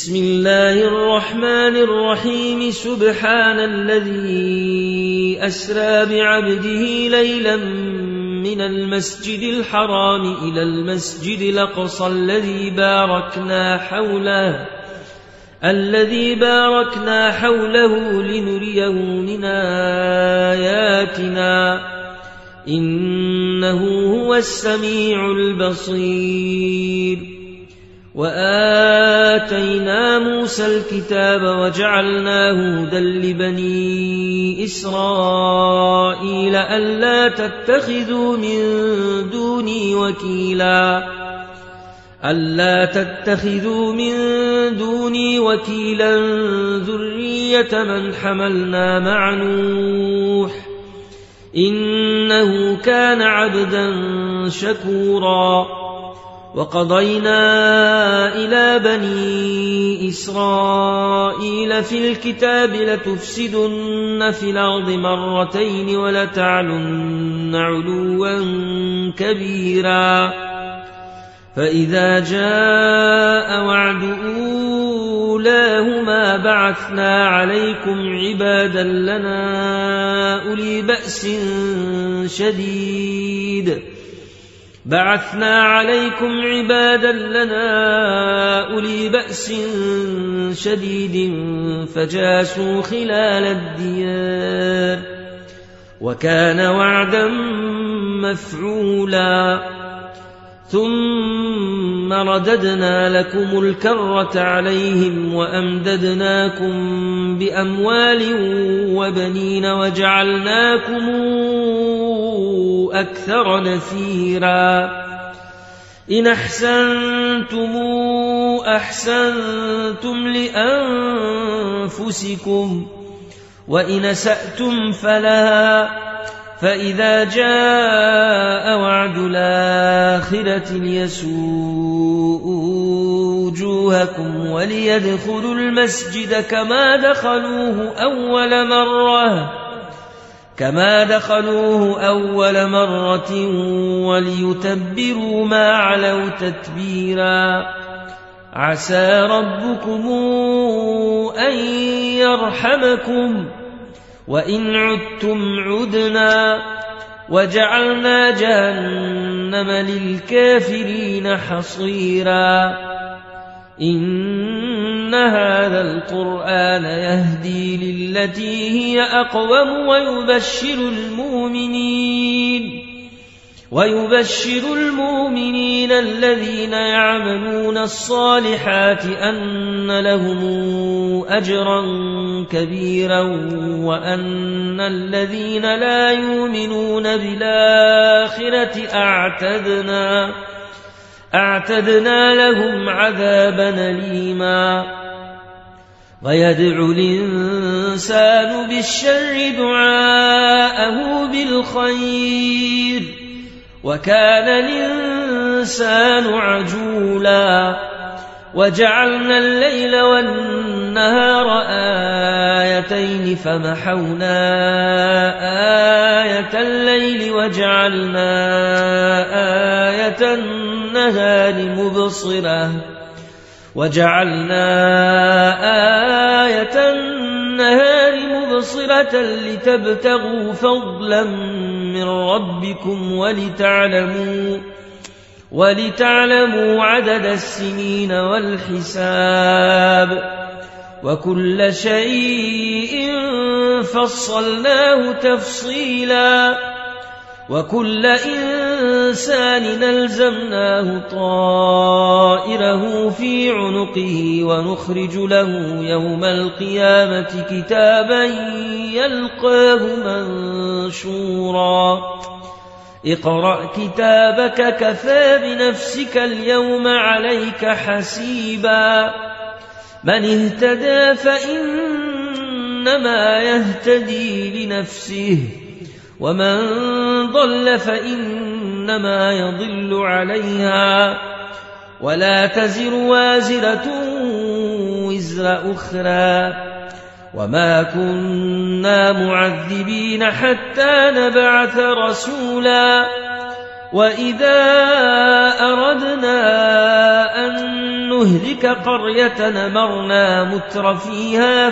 بسم الله الرحمن الرحيم سبحان الذي أسرى بعبده ليلا من المسجد الحرام إلى المسجد الأقصى الذي باركنا حوله لنريه من آياتنا إنه هو السميع البصير. وآتينا موسى الكتاب وجعلناه هدى لبني إسرائيل ألا تتخذوا من دوني وكيلا ذرية من حملنا مع نوح إنه كان عبدا شكورا. وقضينا إلى بني إسرائيل في الكتاب لتفسدن في الأرض مرتين ولتعلن علوا كبيرا. فإذا جاء وعد أولاهما بعثنا عليكم عبادا لنا أولي بأس شديد فجاسوا خلال الديار وكان وعدا مفعولا. ثم رددنا لكم الكرة عليهم وأمددناكم بأموال وبنين وجعلناكم أكثر نفيرا. إن أحسنتم أحسنتم لأنفسكم وإن أسأتم فلها. فإذا جاء وعد الآخرة ليسوءوا وجوهكم وليدخلوا المسجد كما دخلوه أول مرة وليتبروا ما علوا تتبيرا. عسى ربكم أن يرحمكم وإن عدتم عدنا وجعلنا جهنم للكافرين حصيرا. إن هذا القرآن يهدي للتي هي أقوم ويبشر المؤمنين الذين يعملون الصالحات أن لهم أجرا كبيرا وأن الذين لا يؤمنون بالآخرة أعتدنا لهم عذابا أليما. ويدعو الإنسان بالشر دعاءه بالخير وكان الإنسان عجولا. وجعلنا الليل والنهار آيتين فمحونا آية الليل وجعلنا آية النهار مبصرة لتبتغوا فضلا من ربكم ولتعلموا عدد السنين والحساب وكل شيء فصلناه تفصيلا. وكل إنسان ألزمناه طائره في عنقه ونخرج له يوم القيامة كتابا يلقاه منشورا. اقرأ كتابك كفى بنفسك اليوم عليك حسيبا. من اهتدى فإنما يهتدي لنفسه ومن ضل فإنما يضل عليها ولا تزر وازرة وزر أخرى وما كنا معذبين حتى نبعث رسولا. وإذا أردنا أن نهلك قرية أمرنا مترفيها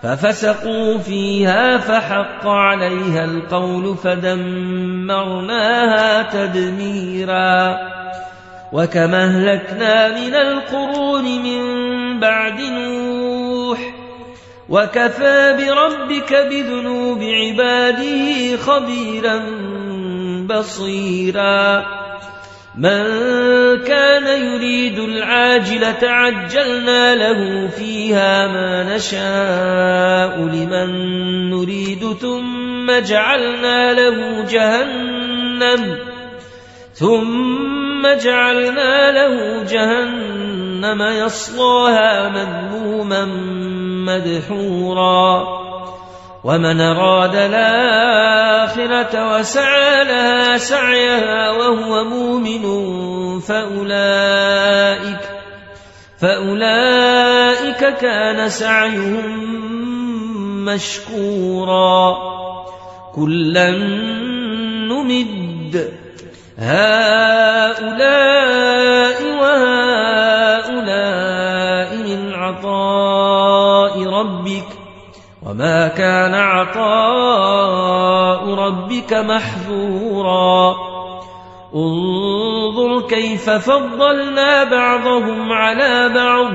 ففسقوا فيها فحق عليها القول فدمرناها تدميرا وكما أهلكنا من القرون من بعد نوح وكفى بربك بذنوب عباده خبيرا بصيرا من كان يريد العاجلة عجلنا له فيها ما نشاء لمن نريد ثم جعلنا له جهنم يصلاها مذموما مدحورا ومن أراد الآخرة وسعى لها سعيها وهو مؤمن فأولئك كان سعيهم مشكورا كلا نمد هؤلاء وهؤلاء من عطاء ربك وما كان عطاء ربك محظورا انظر كيف فضلنا بعضهم على بعض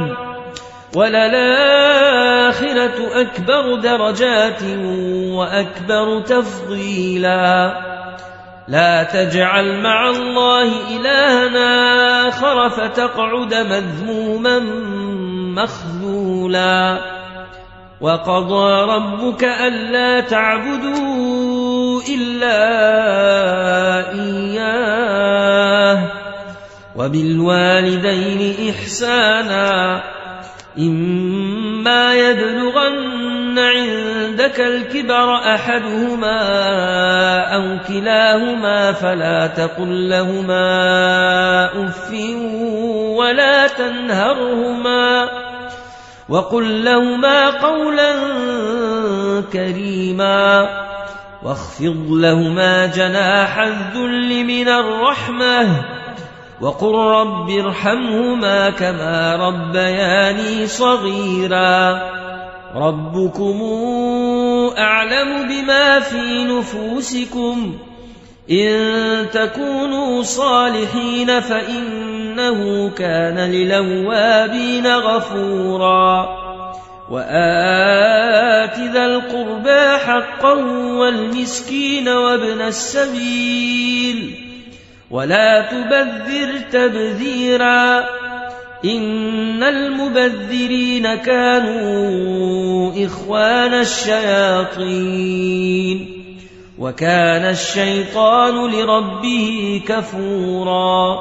وللآخرة أكبر درجات وأكبر تفضيلا لا تجعل مع الله إلهنا آخر فتقعد مذموما مخذولا وقضى ربك ألا تعبدوا إلا إياه وبالوالدين إحسانا إما يبلغن عندك الكبر أحدهما أو كلاهما فلا تقل لهما أف ولا تنهرهما وقل لهما قولا كريما واخفض لهما جناح الذل من الرحمة وقل رب ارحمهما كما ربياني صغيرا ربكم أعلم بما في نفوسكم إن تكونوا صالحين فإنه كان للأوابين غفورا وآت ذا القربى حقا والمسكين وابن السبيل ولا تبذر تبذيرا إن المبذرين كانوا إخوان الشياطين وكان الشيطان لربه كفورا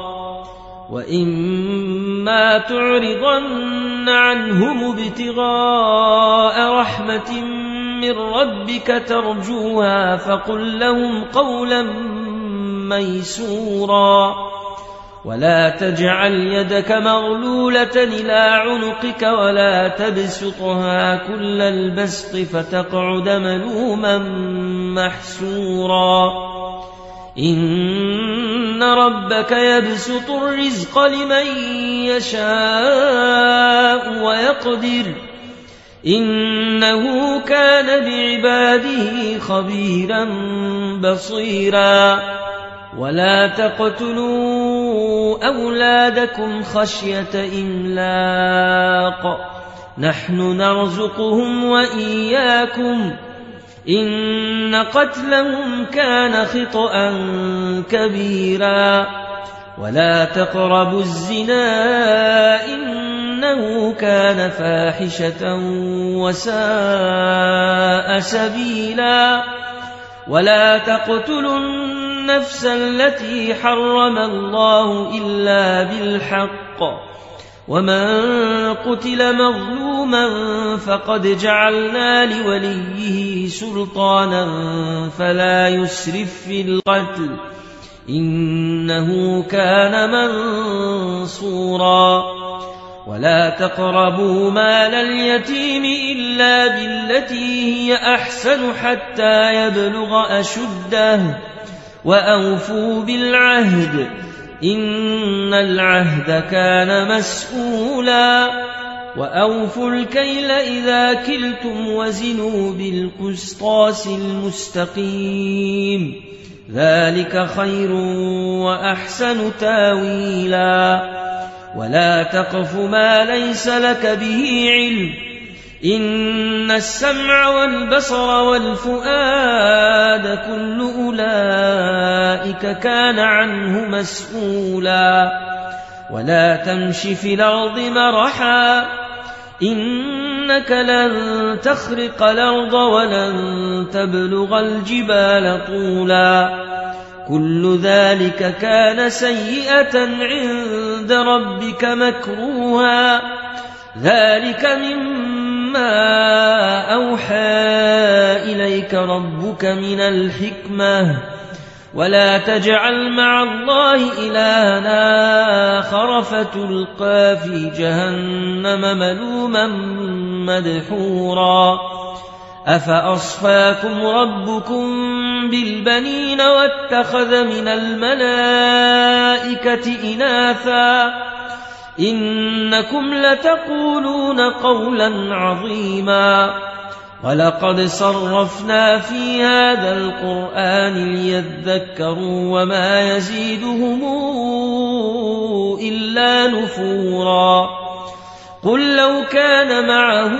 وإما تعرضن عنهم ابتغاء رحمة من ربك ترجوها فقل لهم قولا ميسورا ولا تجعل يدك مغلولة إلى عنقك ولا تبسطها كل البسط فتقعد ملوما محسورا إن ربك يبسط الرزق لمن يشاء ويقدر إنه كان بعباده خبيرا بصيرا ولا تقتلوا أولادكم خشية إملاق نحن نرزقهم وإياكم إن قتلهم كان خطأ كبيرا ولا تقربوا الزنا إنه كان فاحشة وساء سبيلا ولا تقتلوا النفس التي حرم الله إلا بالحق ومن قتل مظلوما فقد جعلنا لوليه سلطانا فلا يسرف في القتل إنه كان منصورا ولا تقربوا مال اليتيم إلا بالتي هي أحسن حتى يبلغ أشده وأوفوا بالعهد إن العهد كان مسؤولا وأوفوا الكيل إذا كلتم وزنوا بالقسطاس المستقيم ذلك خير وأحسن تاويلا ولا تقف ما ليس لك به علم إن السمع والبصر والفؤاد كل أولئك كان عنه مسؤولا ولا تمش في الأرض مرحا إنك لن تخرق الأرض ولن تبلغ الجبال طولا كل ذلك كان سيئة عند ربك مكروها ذلك مما أوحى إليك ربك من الحكمة ولا تجعل مع الله إلها آخر فتلقى في جهنم ملوما مدحورا أفأصفاكم ربكم بالبنين واتخذ من الملائكة إناثا إنكم لتقولون قولا عظيما ولقد صرفنا في هذا القرآن ليذكروا وما يزيدهم إلا نفورا قل لو كان معه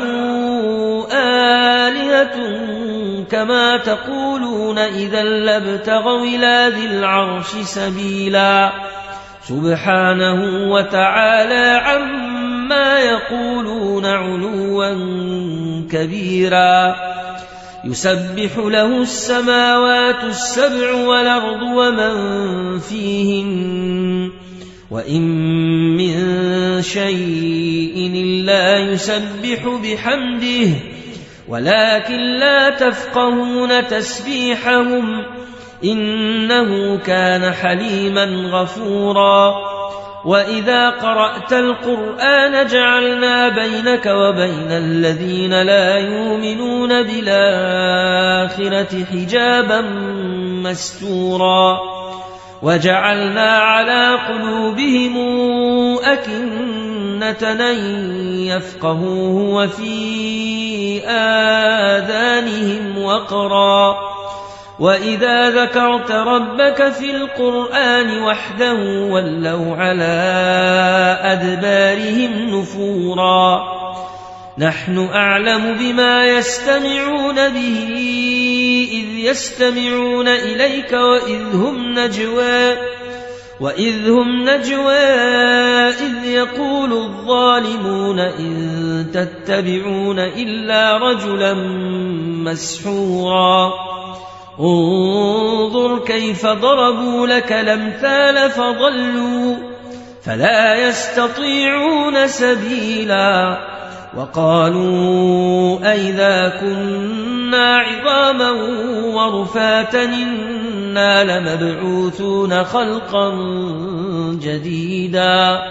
آلهة كما تقولون إذا لابتغوا إلى ذي العرش سبيلا سبحانه وتعالى عما يقولون علوا كبيرا يسبح له السماوات السبع والأرض ومن فيهن وإن من شيء إلا يسبح بحمده ولكن لا تفقهون تسبيحهم إنه كان حليما غفورا وإذا قرأت القرآن جعلنا بينك وبين الذين لا يؤمنون بالآخرة حجابا مستورا وجعلنا على قلوبهم أكنة أن يفقهوه وفي آذانهم وقرا وإذا ذكرت ربك في القرآن وحده ولوا على أدبارهم نفورا نحن أعلم بما يستمعون به إذ يستمعون إليك وإذ هم نجوى إذ يقول الظالمون إن تتبعون إلا رجلا مسحورا انظر كيف ضربوا لك الأمثال فضلوا فلا يستطيعون سبيلا وقالوا أئذا كنا عظاما ورفاتا إنا لمبعوثون خلقا جديدا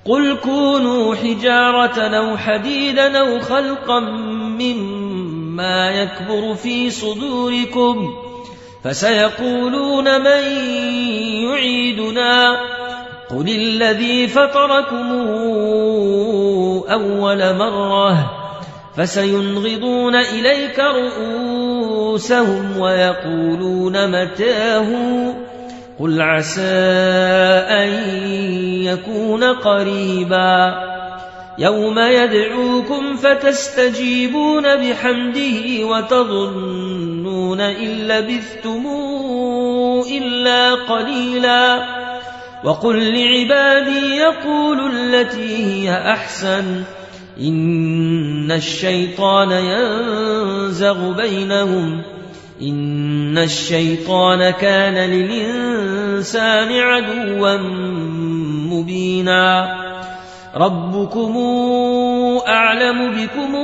قل كونوا حجارة أو حديدا أو خلقا مما يكبر في صدوركم فسيقولون من يعيدنا قل الذي فطركم أول مرة فسينغضون إليك رؤوسهم ويقولون متاه قل عسى أن يكون قريبا يوم يدعوكم فتستجيبون بحمده وتظنون إن لبثتم إلا قليلا وقل لعبادي يقولوا التي هي أحسن إن الشيطان ينزغ بينهم إن الشيطان كان للإنسان عدوا مبينا ربكم أعلم بكم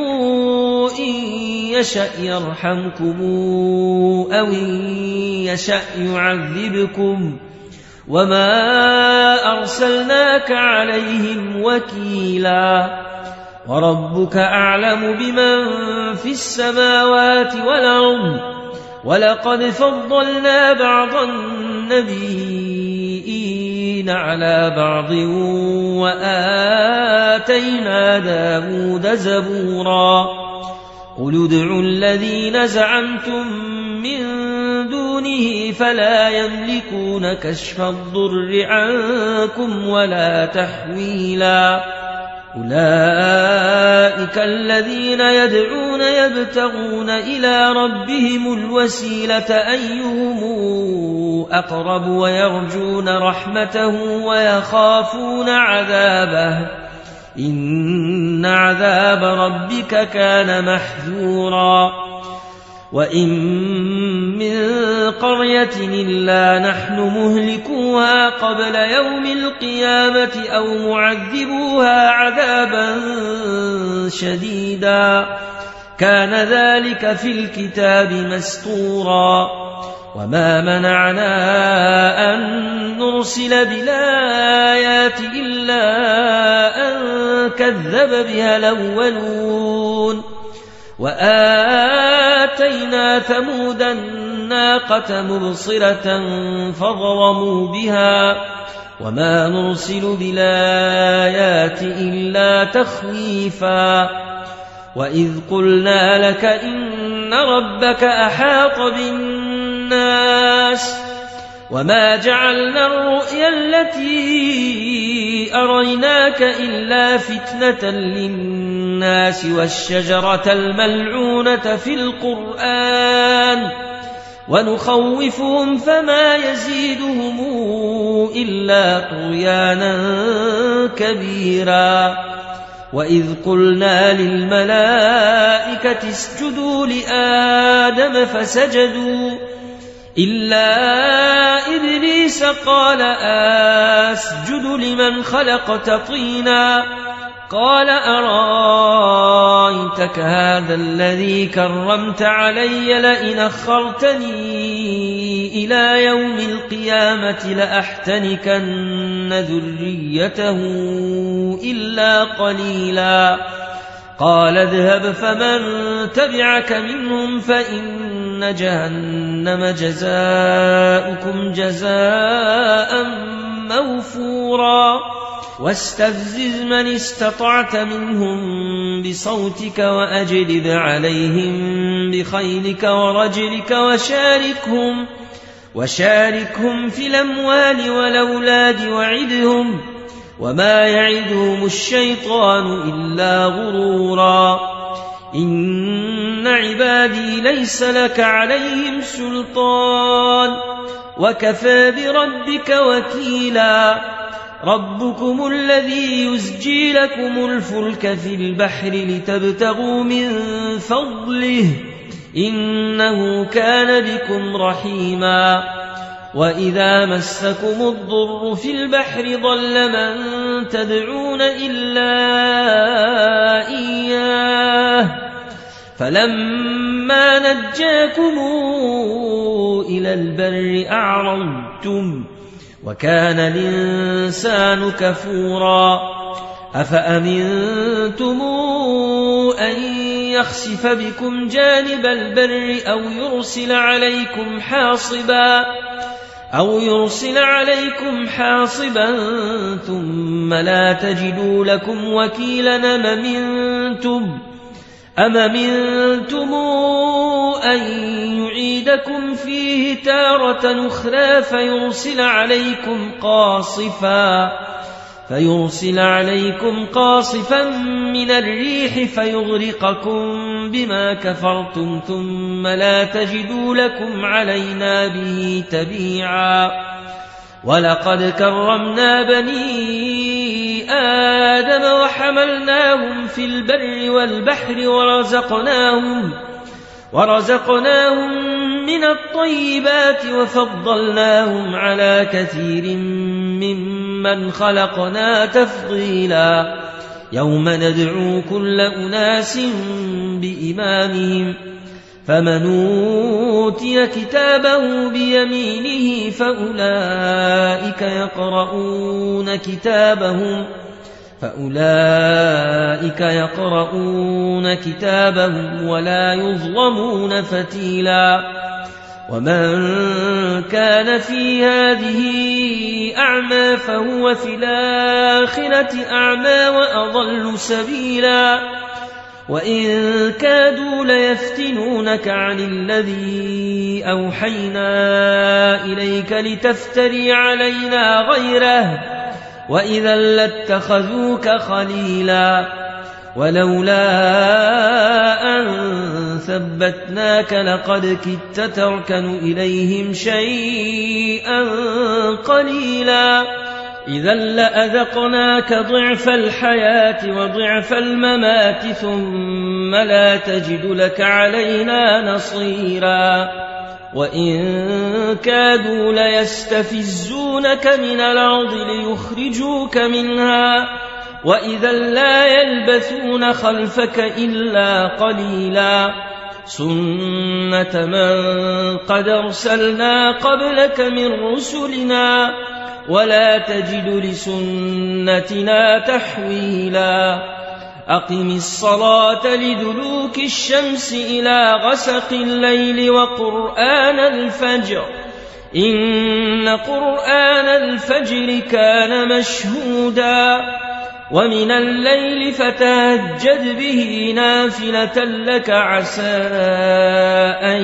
إن يشأ يرحمكم أو إن يشأ يعذبكم وما أرسلناك عليهم وكيلا وربك أعلم بمن في السماوات والأرض ولقد فضلنا بعض النبيين على بعض وآتينا داود زبورا قل ادعوا الذين زعمتم من دونه فلا يملكون كشف الضر عنكم ولا تحويلا أولئك الذين يدعون يبتغون إلى ربهم الوسيلة أيهم أقرب ويرجون رحمته ويخافون عذابه إن عذاب ربك كان محذورا وإن من قرية إلا نحن مهلكوها قبل يوم القيامة أو معذبوها عذابا شديدا كان ذلك في الكتاب مسطورا وما منعنا أن نرسل بالآيات إلا أن كذب بها الأولون وآتينا ثمود الناقة مبصرة فظلموا بها وما نرسل بالآيات إلا تخويفا وإذ قلنا لك إن ربك أحاط بالناس وما جعلنا الرؤيا التي أريناك إلا فتنة للناس والشجرة الملعونة في القرآن ونخوفهم فما يزيدهم إلا طغيانا كبيرا وإذ قلنا للملائكة اسجدوا لآدم فسجدوا إلا إبليس قال أسجد لمن خلقت طينا قال أرأيتك هذا الذي كرمت علي لئن أخرتني إلى يوم القيامة لأحتنكن ذريته إلا قليلا قال اذهب فمن تبعك منهم فإن جهنم جزاؤكم جزاء موفورا واستفزز من استطعت منهم بصوتك وأجلب عليهم بخيلك ورجلك وشاركهم في الأموال والأولاد وعدهم وما يعدهم الشيطان إلا غرورا إن عبادي ليس لك عليهم سلطان وكفى بربك وكيلا ربكم الذي يزجي لكم الفلك في البحر لتبتغوا من فضله إنه كان بكم رحيما وإذا مسكم الضر في البحر ضل من تدعون إلا إياه فلما نجاكم إلى البر أعرضتم وكان الإنسان كفورا أفأمنتم أن يخسف بكم جانب البر أو يرسل عليكم حاصبا ثم لا تجدوا لكم وكيلا أم أمنتم أن يعيدكم فيه تارة أخرى فيرسل عليكم قاصفا من الريح فيغرقكم بما كفرتم ثم لا تجدوا لكم علينا به تبيعا ولقد كرمنا بني آدم وحملناهم في البر والبحر ورزقناهم من الطيبات وفضلناهم على كثير ممن خلقنا تفضيلا يوم ندعو كل أناس بإمامهم فمن أوتي كتابه بيمينه فأولئك يقرؤون كتابهم ولا يظلمون فتيلا ومن كان في هذه أعمى فهو في الآخرة أعمى وأضل سبيلا وإن كادوا ليفتنونك عن الذي أوحينا إليك لتفتري علينا غيره وإذا لاتخذوك خليلا ولولا أن ثبتناك لقد كدت تركن إليهم شيئا قليلا إذا لأذقناك ضعف الحياة وضعف الممات ثم لا تجد لك علينا نصيرا وإن كادوا ليستفزونك من الأرض ليخرجوك منها وإذا لا يلبثون خلفك إلا قليلا سنة من قد أرسلنا قبلك من رسلنا ولا تجد لسنتنا تحويلا أقم الصلاة لدلوك الشمس إلى غسق الليل وقرآن الفجر إن قرآن الفجر كان مشهودا ومن الليل فتهجد به نافلة لك عسى أن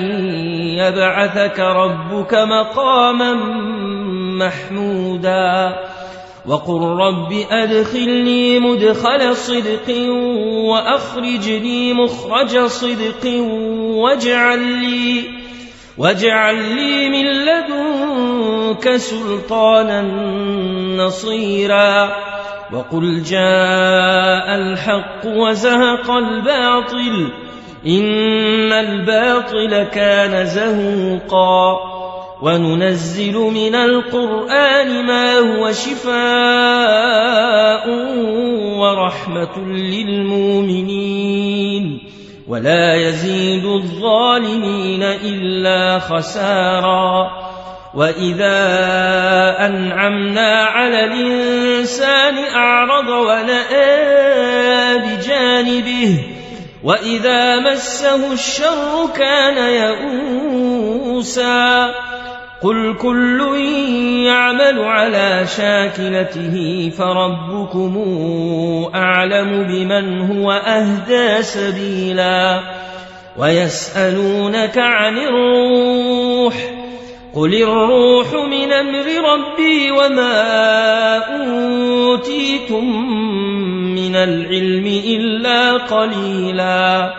يبعثك ربك مقاما محمودا وقل رب أدخلني مدخل صدق وأخرجني مخرج صدق واجعل لي من لدنك سلطانا نصيرا وقل جاء الحق وزهق الباطل إن الباطل كان زهوقا وننزل من القرآن ما هو شفاء ورحمة للمؤمنين ولا يزيد الظالمين إلا خسارا وإذا أنعمنا على الإنسان أعرض ونأى بجانبه وإذا مسه الشر كان يئوسا قل كل يعمل على شاكلته فربكم أعلم بمن هو أهدى سبيلا ويسألونك عن الروح قل الروح من أمر ربي وما أوتيتم من العلم إلا قليلا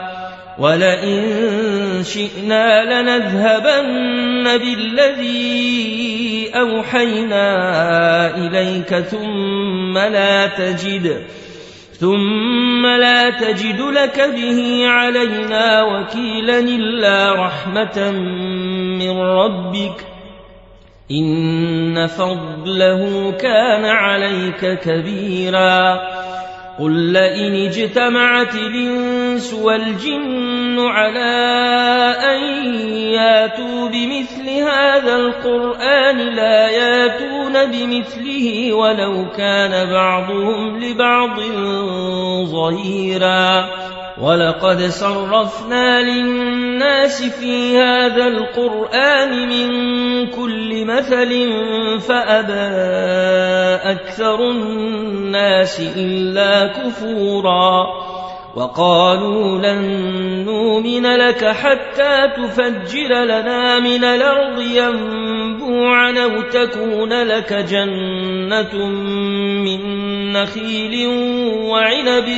ولئن شئنا لنذهبن بالذي أوحينا إليك ثم لا تجد لك به علينا وكيلا إلا رحمة من ربك إن فضله كان عليك كبيرا قل لئن اجتمعت الإنس والجن على أن ياتوا بمثل هذا القرآن لا ياتون بمثله ولو كان بعضهم لبعض ظهيرا ولقد صرفنا للناس في هذا القرآن من كل مثل فأبى أكثر الناس إلا كفورا وقالوا لن نؤمن لك حتى تفجر لنا من الأرض ينبوعا أو تكون لك جنة من نخيل وعنب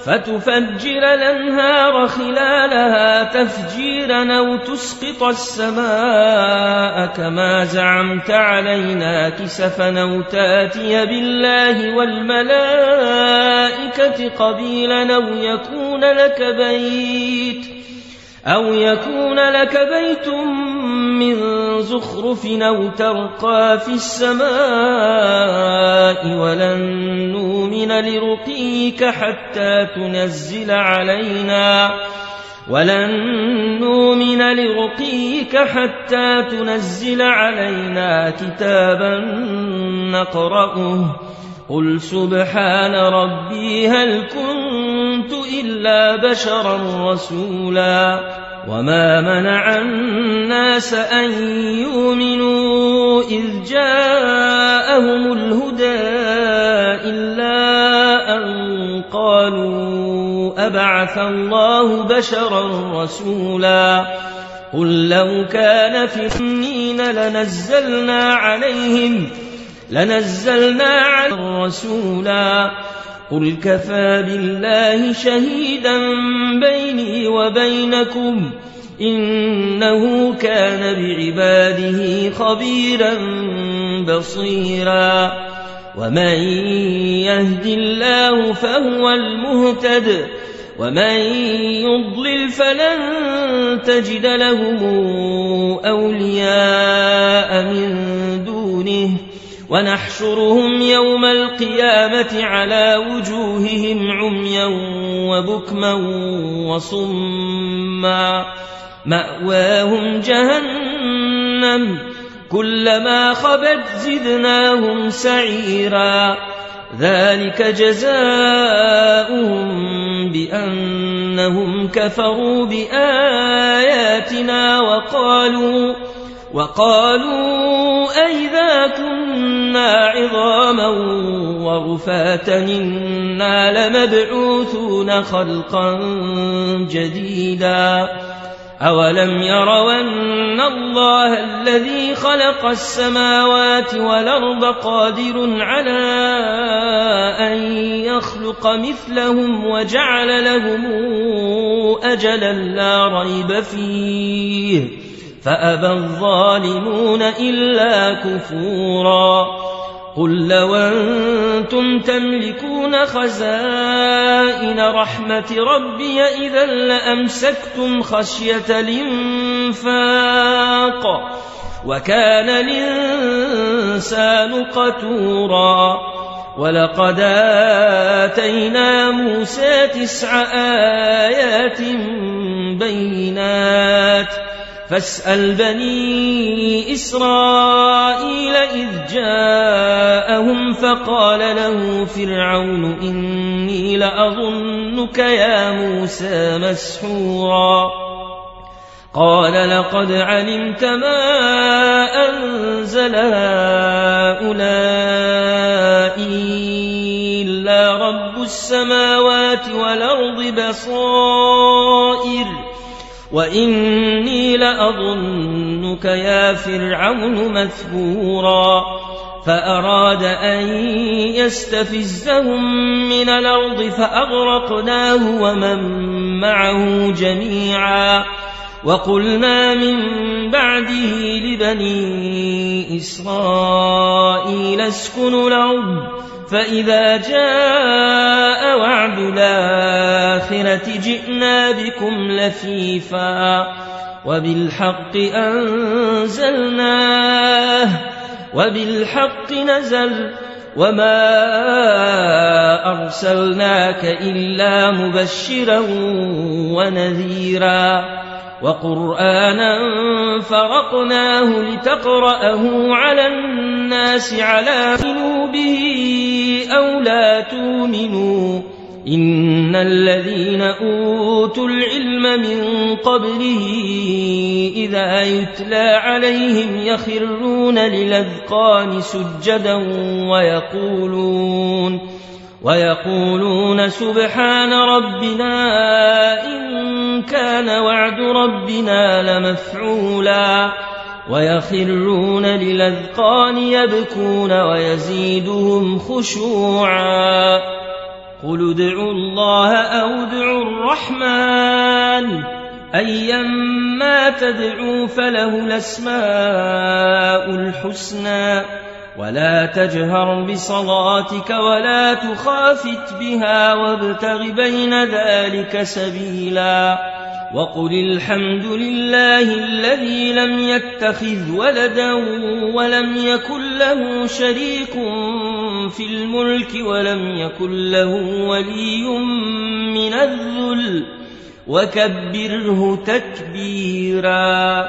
فتفجر الأنهار خلالها تفجيرا أو تسقط السماء كما زعمت علينا كسفا أو تأتي بالله والملائكة قبيلا أو يكون لك بيت أو يكون لك بيت من زخرف أو ترقى في السماء ولن نؤمن لرقيك حتى تنزل علينا كتابا نقرأه قل سبحان ربي هل كنت إلا بشرا رسولا وما منع الناس أن يؤمنوا إذ جاءهم الهدى إلا أن قالوا أبعث الله بشرا رسولا قل لو كان في السنين لنزلنا على رسولا قل كفى بالله شهيدا بيني وبينكم إنه كان بعباده خبيرا بصيرا ومن يهد الله فهو المهتد ومن يضلل فلن تجد لهم أولياء من دونه ونحشرهم يوم القيامة على وجوههم عميا وبكما وصما مأواهم جهنم كلما خبت زدناهم سعيرا ذلك جزاؤهم بأنهم كفروا بآياتنا وقالوا أئذا كنا عظاما ورفاتا إنا لمبعوثون خلقا جديدا أولم يروا أن الله الذي خلق السماوات والأرض قادر على أن يخلق مثلهم وجعل لهم أجلا لا ريب فيه فأبى الظالمون إلا كفورا قل لو أنتم تملكون خزائن رحمة ربي إذا لأمسكتم خشية الإنفاق وكان الإنسان قتورا ولقد آتينا موسى 9 آيات بينات فاسأل بني إسرائيل إذ جاءهم فقال له فرعون إني لأظنك يا موسى مسحورا قال لقد علمت ما أنزل هؤلاء إلا رب السماوات والأرض بصائر وإني لأظنك يا فرعون مثبورا فأراد أن يستفزهم من الأرض فأغرقناه ومن معه جميعا وقلنا من بعده لبني إسرائيل اسكنوا الأرض فإذا جاء وعد الآخرة جئنا بكم لفيفا وبالحق أنزلناه وبالحق نزل وما أرسلناك إلا مبشرا ونذيرا وقرآنا فرقناه لتقرأه على الناس على به أو لا تؤمنوا إن الذين أوتوا العلم من قبله إذا يتلى عليهم يخرون للأذقان سجدا ويقولون سبحان ربنا إن كان وعد ربنا لمفعولا ويخرون للأذقان يبكون ويزيدهم خشوعا قل ادعوا الله أو ادعوا الرحمن أيما تدعوا فله الأسماء الحسنى ولا تجهر بصلاتك ولا تخافت بها وابتغ بين ذلك سبيلا وقل الحمد لله الذي لم يتخذ ولدا ولم يكن له شريك في الملك ولم يكن له ولي من الذل وكبره تكبيرا.